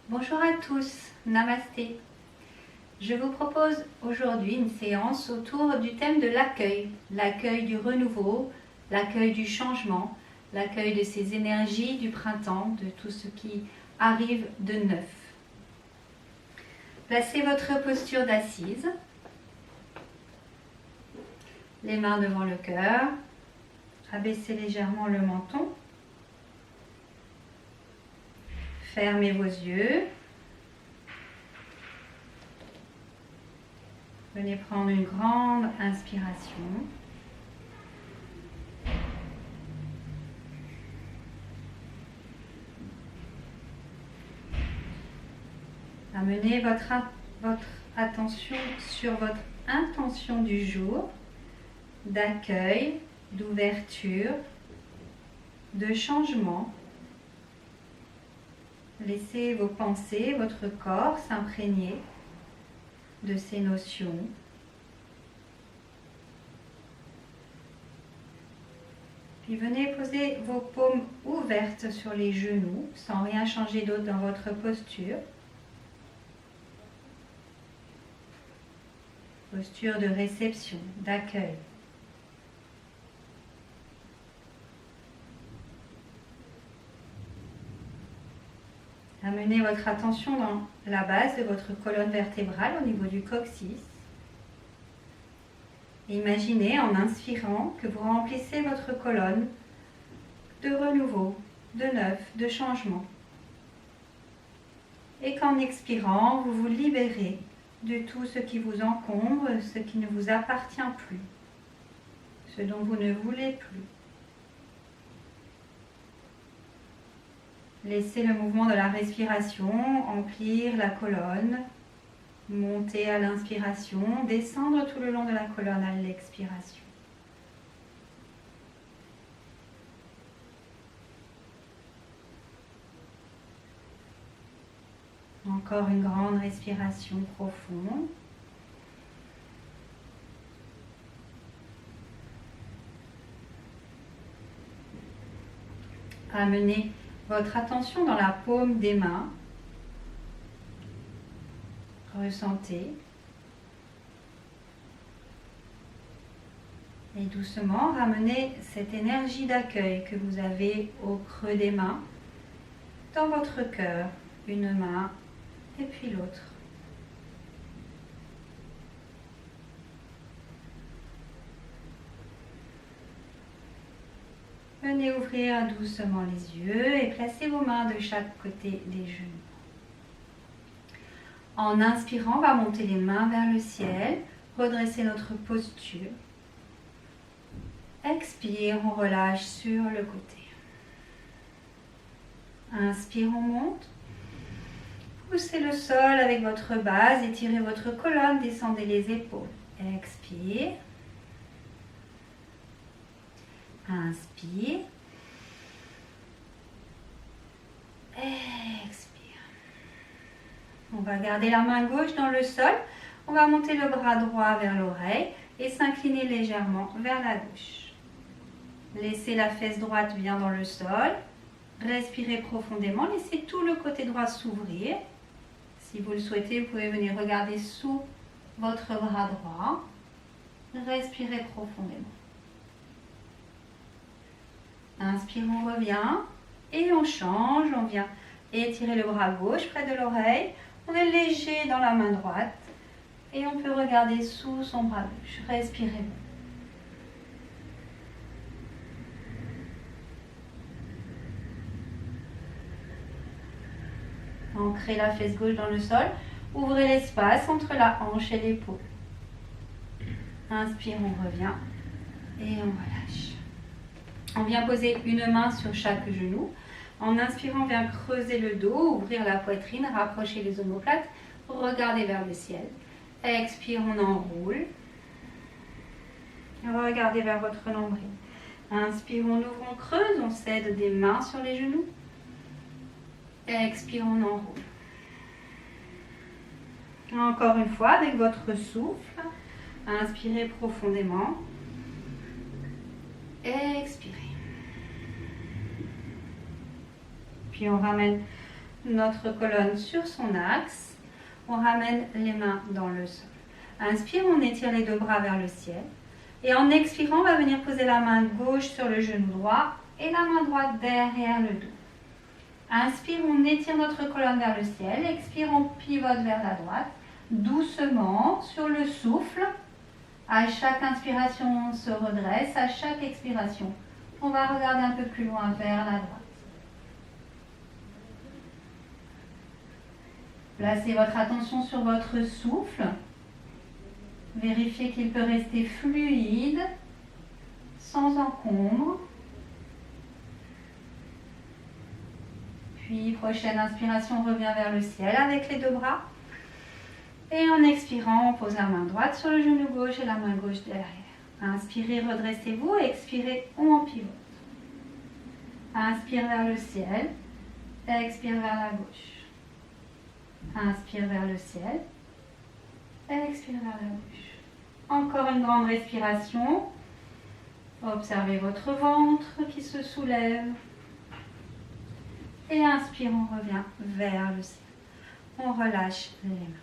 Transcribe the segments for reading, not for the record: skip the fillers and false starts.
Bonjour à tous, Namasté. Je vous propose aujourd'hui une séance autour du thème de l'accueil, l'accueil du renouveau, l'accueil du changement, l'accueil de ces énergies du printemps, de tout ce qui arrive de neuf. Placez votre posture d'assise, les mains devant le cœur, abaissez légèrement le menton. Fermez vos yeux. Venez prendre une grande inspiration. Amenez votre attention sur votre intention du jour d'accueil, d'ouverture, de changement. Laissez vos pensées, votre corps s'imprégner de ces notions. Puis venez poser vos paumes ouvertes sur les genoux, sans rien changer d'autre dans votre posture. Posture de réception, d'accueil. Amenez votre attention dans la base de votre colonne vertébrale au niveau du coccyx. Imaginez en inspirant que vous remplissez votre colonne de renouveau, de neuf, de changement. Et qu'en expirant, vous vous libérez de tout ce qui vous encombre, ce qui ne vous appartient plus, ce dont vous ne voulez plus. Laissez le mouvement de la respiration emplir la colonne, monter à l'inspiration, descendre tout le long de la colonne à l'expiration. Encore une grande respiration profonde. Amenez votre attention dans la paume des mains. Ressentez. Et doucement, ramenez cette énergie d'accueil que vous avez au creux des mains dans votre cœur. Une main et puis l'autre. Venez ouvrir doucement les yeux et placez vos mains de chaque côté des genoux. En inspirant, on va monter les mains vers le ciel, redresser notre posture. Expire, on relâche sur le côté. Inspire, on monte. Poussez le sol avec votre base, étirez votre colonne, descendez les épaules. Expire. Inspire. Expire. On va garder la main gauche dans le sol. On va monter le bras droit vers l'oreille et s'incliner légèrement vers la gauche. Laissez la fesse droite bien dans le sol. Respirez profondément. Laissez tout le côté droit s'ouvrir. Si vous le souhaitez, vous pouvez venir regarder sous votre bras droit. Respirez profondément. Inspire, on revient et on change. On vient étirer le bras gauche près de l'oreille. On est léger dans la main droite et on peut regarder sous son bras gauche. Respirez. Ancrez la fesse gauche dans le sol. Ouvrez l'espace entre la hanche et l'épaule. Inspire, on revient et on relâche. On vient poser une main sur chaque genou. En inspirant, on vient creuser le dos, ouvrir la poitrine, rapprocher les omoplates, regardez vers le ciel. Expire, on enroule. Regardez vers votre nombril. Inspire, on ouvre, on creuse, on cède des mains sur les genoux. Expire, on enroule. Encore une fois, avec votre souffle, inspirez profondément. Expirez. Puis on ramène notre colonne sur son axe. On ramène les mains dans le sol. Inspire, on étire les deux bras vers le ciel. Et en expirant, on va venir poser la main gauche sur le genou droit et la main droite derrière le dos. Inspire, on étire notre colonne vers le ciel. Expire, on pivote vers la droite. Doucement, sur le souffle. À chaque inspiration, on se redresse. À chaque expiration, on va regarder un peu plus loin vers la droite. Placez votre attention sur votre souffle. Vérifiez qu'il peut rester fluide, sans encombre. Puis, prochaine inspiration, on revient vers le ciel avec les deux bras. Et en expirant, on pose la main droite sur le genou gauche et la main gauche derrière. Inspirez, redressez-vous. Expirez, on pivote. Inspire vers le ciel. Expire vers la gauche. Inspire vers le ciel. Expire vers la gauche. Encore une grande respiration. Observez votre ventre qui se soulève. Et inspire, on revient vers le ciel. On relâche les mains.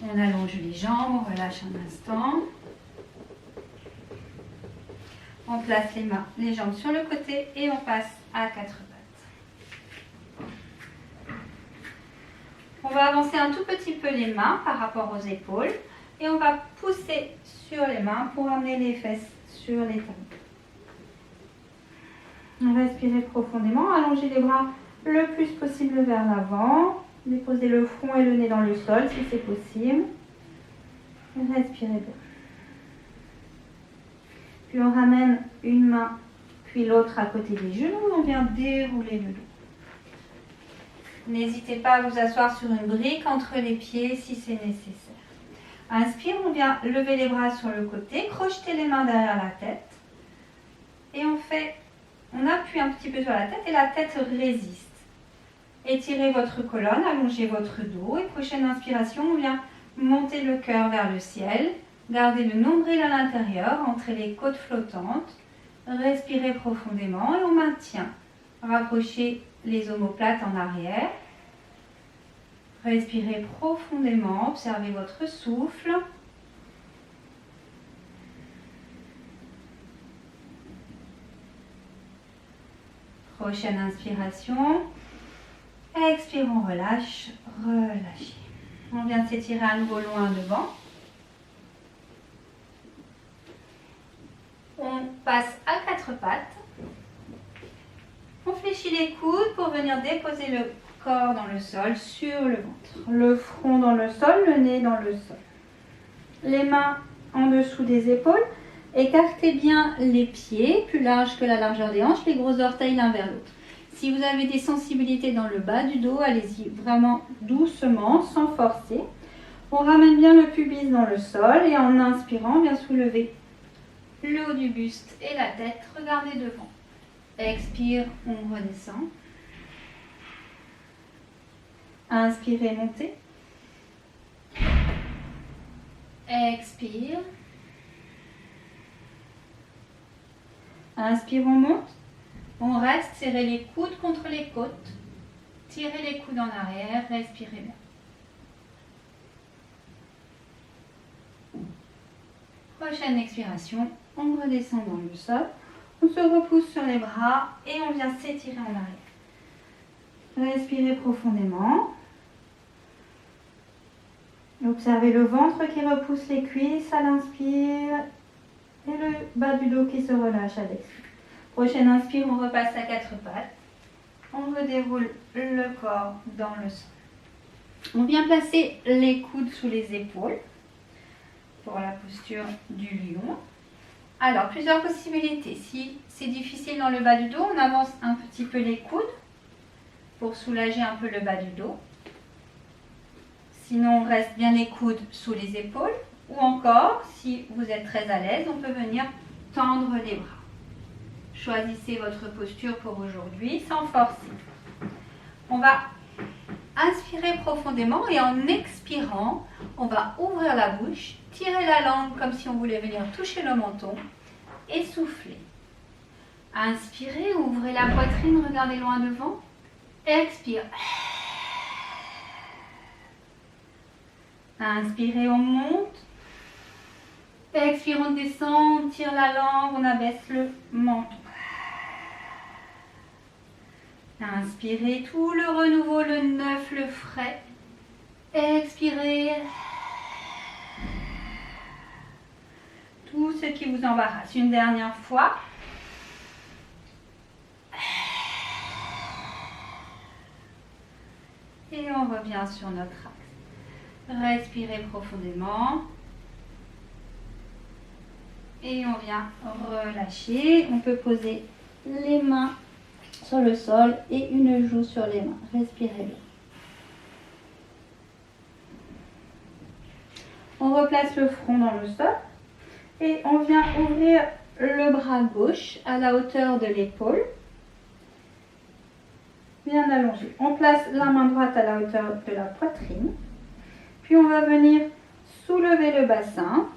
On allonge les jambes, on relâche un instant. On place les mains, les jambes sur le côté et on passe à quatre pattes. On va avancer un tout petit peu les mains par rapport aux épaules et on va pousser sur les mains pour amener les fesses sur les talons. Respirez profondément, allongez les bras le plus possible vers l'avant. Déposez le front et le nez dans le sol si c'est possible. Respirez bien. Puis on ramène une main, puis l'autre à côté des genoux. On vient dérouler le dos. N'hésitez pas à vous asseoir sur une brique entre les pieds si c'est nécessaire. Inspire, on vient lever les bras sur le côté, crocheter les mains derrière la tête. Et on appuie un petit peu sur la tête et la tête résiste. Étirez votre colonne, allongez votre dos et prochaine inspiration, on vient monter le cœur vers le ciel. Gardez le nombril à l'intérieur, entrez les côtes flottantes. Respirez profondément et on maintient. Rapprochez les omoplates en arrière. Respirez profondément, observez votre souffle. Prochaine inspiration. Expire, on relâche, relâchez. On vient s'étirer à nouveau loin devant. On passe à quatre pattes. On fléchit les coudes pour venir déposer le corps dans le sol sur le ventre. Le front dans le sol, le nez dans le sol. Les mains en dessous des épaules. Écartez bien les pieds, plus larges que la largeur des hanches, les gros orteils l'un vers l'autre. Si vous avez des sensibilités dans le bas du dos, allez-y vraiment doucement, sans forcer. On ramène bien le pubis dans le sol et en inspirant, bien soulever le haut du buste et la tête. Regardez devant. Expire, on redescend. Inspirez, montez. Expire. Inspire, on monte. On reste, serrez les coudes contre les côtes. Tirez les coudes en arrière, respirez bien. Prochaine expiration, on redescend dans le sol. On se repousse sur les bras et on vient s'étirer en arrière. Respirez profondément. Observez le ventre qui repousse les cuisses à l'inspire et le bas du dos qui se relâche à l'expire. Prochaine inspire, on repasse à quatre pattes. On redéroule le corps dans le sol. On vient placer les coudes sous les épaules pour la posture du lion. Alors, plusieurs possibilités. Si c'est difficile dans le bas du dos, on avance un petit peu les coudes pour soulager un peu le bas du dos. Sinon, on reste bien les coudes sous les épaules. Ou encore, si vous êtes très à l'aise, on peut venir tendre les bras. Choisissez votre posture pour aujourd'hui sans forcer. On va inspirer profondément et en expirant, on va ouvrir la bouche, tirer la langue comme si on voulait venir toucher le menton et souffler. Inspirez, ouvrez la poitrine, regardez loin devant. Expire. Inspirez, on monte. Expire, on descend, on tire la langue, on abaisse le menton. Inspirez, tout le renouveau, le neuf, le frais. Expirez. Tout ce qui vous embarrasse. Une dernière fois. Et on revient sur notre axe. Respirez profondément. Et on vient relâcher. On peut poser les mains sur le sol et une joue sur les mains. Respirez bien. On replace le front dans le sol et on vient ouvrir le bras gauche à la hauteur de l'épaule. Bien allongé. On place la main droite à la hauteur de la poitrine. Puis on va venir soulever le bassin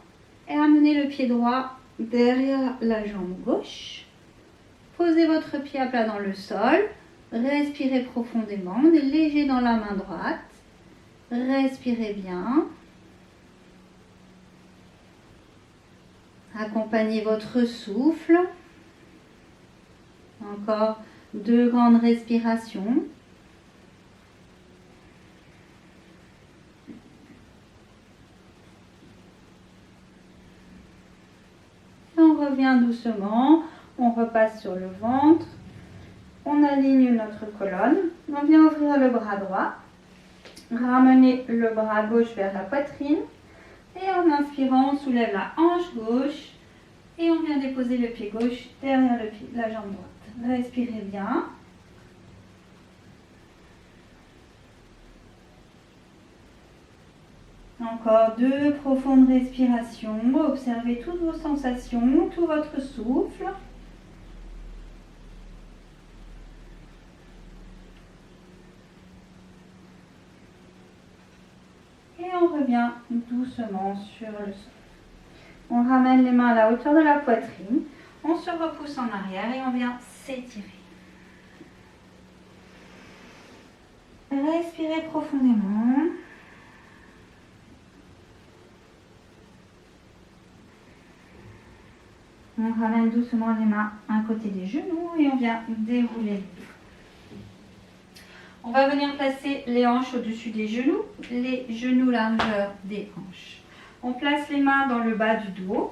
et amener le pied droit derrière la jambe gauche. Posez votre pied à plat dans le sol. Respirez profondément. On est léger dans la main droite. Respirez bien. Accompagnez votre souffle. Encore 2 grandes respirations. On revient doucement. On repasse sur le ventre. On aligne notre colonne. On vient ouvrir le bras droit. Ramenez le bras gauche vers la poitrine. Et en inspirant, on soulève la hanche gauche. Et on vient déposer le pied gauche derrière la jambe droite. Respirez bien. Encore 2 profondes respirations. Observez toutes vos sensations, tout votre souffle. Et on revient doucement sur le sol. On ramène les mains à la hauteur de la poitrine. On se repousse en arrière et on vient s'étirer. Respirez profondément. On ramène doucement les mains à côté des genoux et on vient dérouler les pieds. On va venir placer les hanches au-dessus des genoux, les genoux largeur des hanches. On place les mains dans le bas du dos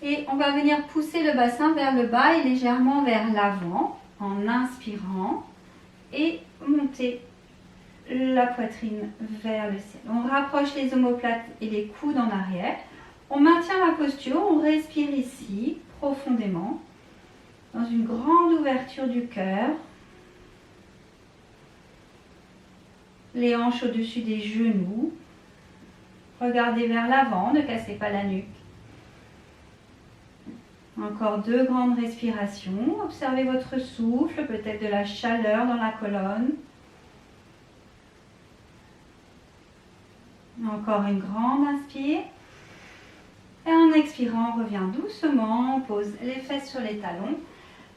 et on va venir pousser le bassin vers le bas et légèrement vers l'avant en inspirant et monter la poitrine vers le ciel. On rapproche les omoplates et les coudes en arrière. On maintient la posture, on respire ici profondément dans une grande ouverture du cœur. Les hanches au-dessus des genoux. Regardez vers l'avant, ne cassez pas la nuque. Encore 2 grandes respirations. Observez votre souffle, peut-être de la chaleur dans la colonne. Encore une grande inspire. Et en expirant, on revient doucement. On pose les fesses sur les talons,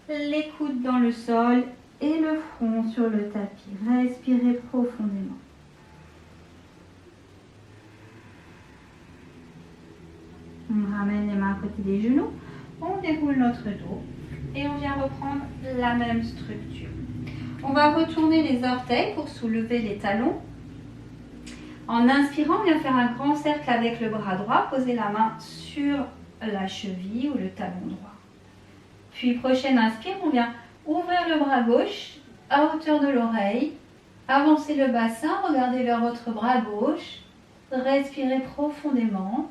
les coudes dans le sol et le front sur le tapis. Respirez profondément. On ramène les mains à côté des genoux. On déroule notre dos et on vient reprendre la même structure. On va retourner les orteils pour soulever les talons. En inspirant, on vient faire un grand cercle avec le bras droit. Posez la main sur la cheville ou le talon droit. Puis prochaine inspire, on vient ouvrir le bras gauche à hauteur de l'oreille. Avancez le bassin, regardez vers votre bras gauche. Respirez profondément.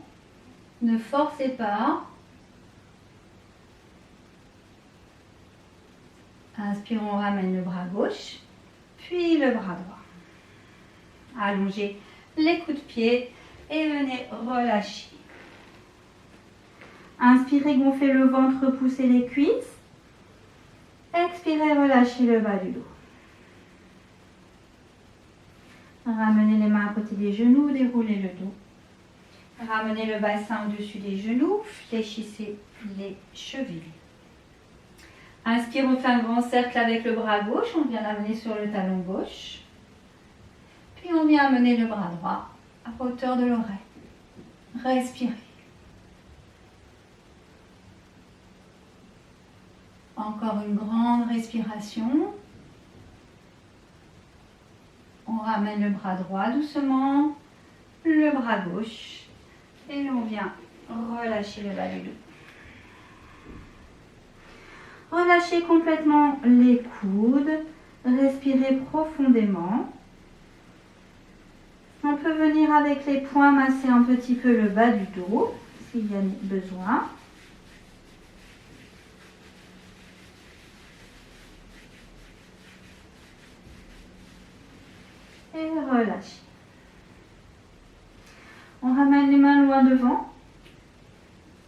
Ne forcez pas. Inspirons, on ramène le bras gauche, puis le bras droit. Allongez les coups de pied et venez relâcher. Inspirez, gonflez le ventre, repoussez les cuisses. Expirez, relâchez le bas du dos. Ramenez les mains à côté des genoux, déroulez le dos. Ramenez le bassin au-dessus des genoux, fléchissez les chevilles. Inspire, on fait un grand cercle avec le bras gauche. On vient l'amener sur le talon gauche. Puis on vient amener le bras droit à hauteur de l'oreille. Respirez. Encore une grande respiration. On ramène le bras droit doucement, le bras gauche. Et on vient relâcher le bas du dos. Relâchez complètement les coudes. Respirez profondément. On peut venir avec les poings masser un petit peu le bas du dos, s'il y a besoin. Et relâchez. On ramène les mains loin devant.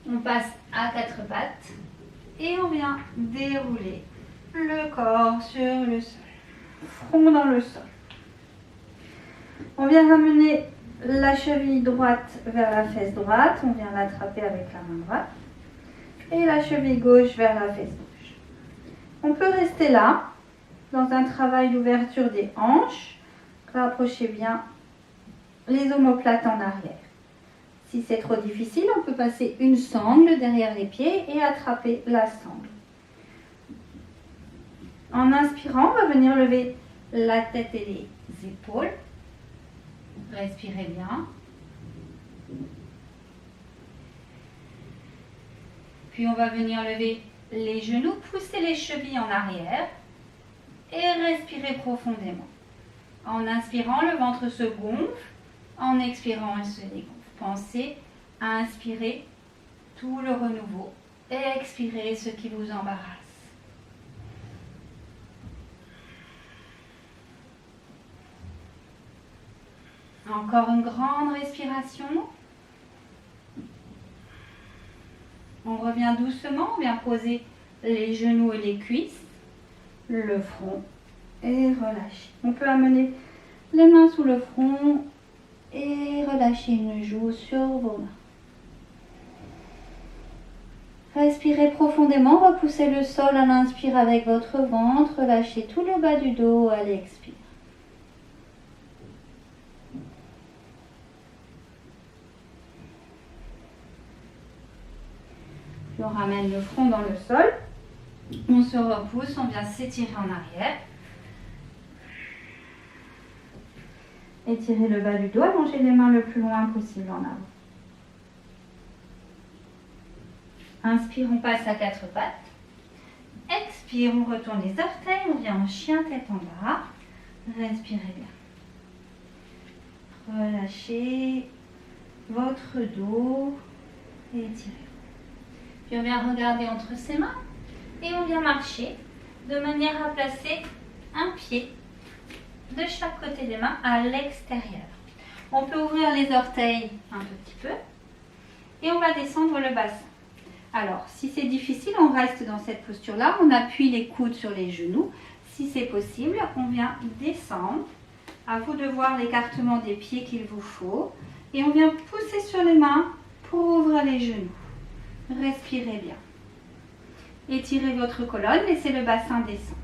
On passe à quatre pattes. Et on vient dérouler le corps sur le sol. Front dans le sol. On vient ramener la cheville droite vers la fesse droite. On vient l'attraper avec la main droite. Et la cheville gauche vers la fesse gauche. On peut rester là, dans un travail d'ouverture des hanches. Rapprochez bien les omoplates en arrière. Si c'est trop difficile, on peut passer une sangle derrière les pieds et attraper la sangle. En inspirant, on va venir lever la tête et les épaules. Respirez bien. Puis on va venir lever les genoux, pousser les chevilles en arrière et respirer profondément. En inspirant, le ventre se gonfle. En expirant, il se dégonfle. Pensez à inspirer tout le renouveau et expirez ce qui vous embarrasse. Encore une grande respiration. On revient doucement, on vient poser les genoux et les cuisses, le front et relâcher. On peut amener les mains sous le front et relâcher une joue sur vos mains. Respirez profondément, repoussez le sol à l'inspire avec votre ventre, relâchez tout le bas du dos à l'expire. Puis on ramène le front dans le sol, on se repousse, on vient s'étirer en arrière. Étirez le bas du dos, allongez les mains le plus loin possible en avant. Inspire, on passe à quatre pattes. Expire, on retourne les orteils, on vient en chien tête en bas. Respirez bien. Relâchez votre dos et étirez. Puis on vient regarder entre ses mains et on vient marcher de manière à placer un pied de chaque côté des mains à l'extérieur. On peut ouvrir les orteils un petit peu et on va descendre le bassin. Alors, si c'est difficile, on reste dans cette posture-là. On appuie les coudes sur les genoux. Si c'est possible, on vient descendre. À vous de voir l'écartement des pieds qu'il vous faut. Et on vient pousser sur les mains pour ouvrir les genoux. Respirez bien. Étirez votre colonne, laissez le bassin descendre.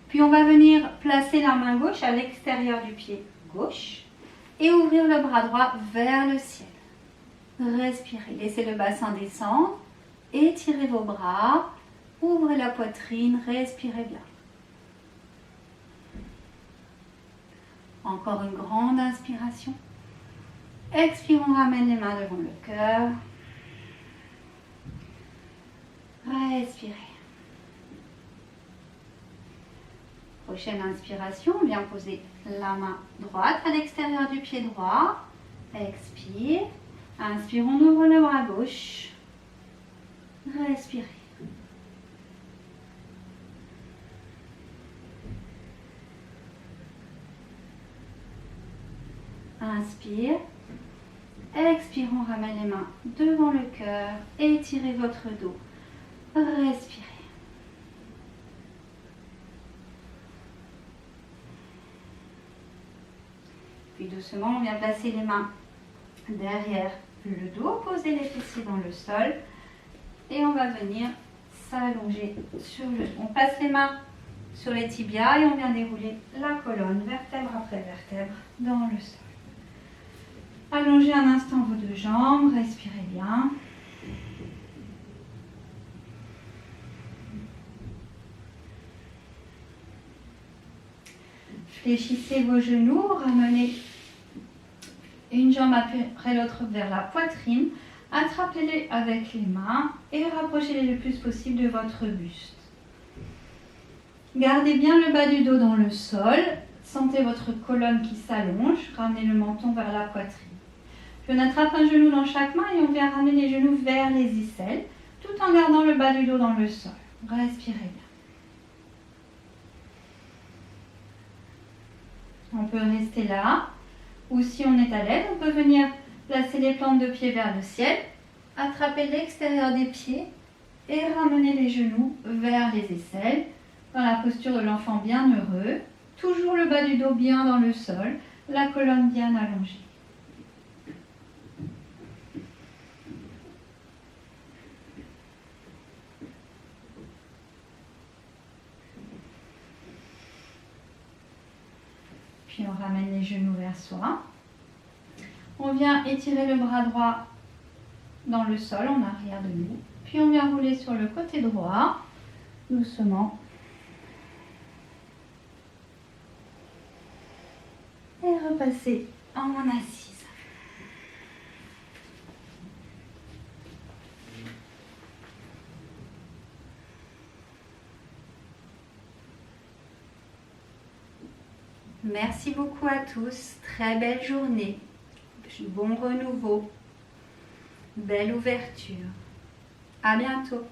Puis on va venir placer la main gauche à l'extérieur du pied gauche et ouvrir le bras droit vers le ciel. Respirez, laissez le bassin descendre, étirez vos bras, ouvrez la poitrine, respirez bien. Encore une grande inspiration. Expire, on ramène les mains devant le cœur. Respirez. Prochaine inspiration, on vient poser la main droite à l'extérieur du pied droit. Expire. Inspire, on ouvre le bras gauche. Respirez. Inspire. Expire, on ramène les mains devant le cœur. Étirez votre dos. Respirez. Puis doucement, on vient placer les mains derrière le dos, poser les fessiers dans le sol et on va venir s'allonger sur le dos. On passe les mains sur les tibias et on vient dérouler la colonne, vertèbre après vertèbre, dans le sol. Allongez un instant vos deux jambes, respirez bien. Fléchissez vos genoux, ramenez une jambe après l'autre vers la poitrine. Attrapez-les avec les mains et rapprochez-les le plus possible de votre buste. Gardez bien le bas du dos dans le sol. Sentez votre colonne qui s'allonge. Ramenez le menton vers la poitrine. Puis on attrape un genou dans chaque main et on vient ramener les genoux vers les aisselles, tout en gardant le bas du dos dans le sol. Respirez bien. On peut rester là, ou si on est à l'aise, on peut venir placer les plantes de pied vers le ciel, attraper l'extérieur des pieds et ramener les genoux vers les aisselles, dans la posture de l'enfant bienheureux, toujours le bas du dos bien dans le sol, la colonne bien allongée. Puis on ramène les genoux vers soi. On vient étirer le bras droit dans le sol en arrière de nous. Puis on vient rouler sur le côté droit, doucement. Et repasser en assise. Merci beaucoup à tous. Très belle journée. Bon renouveau. Belle ouverture. À bientôt.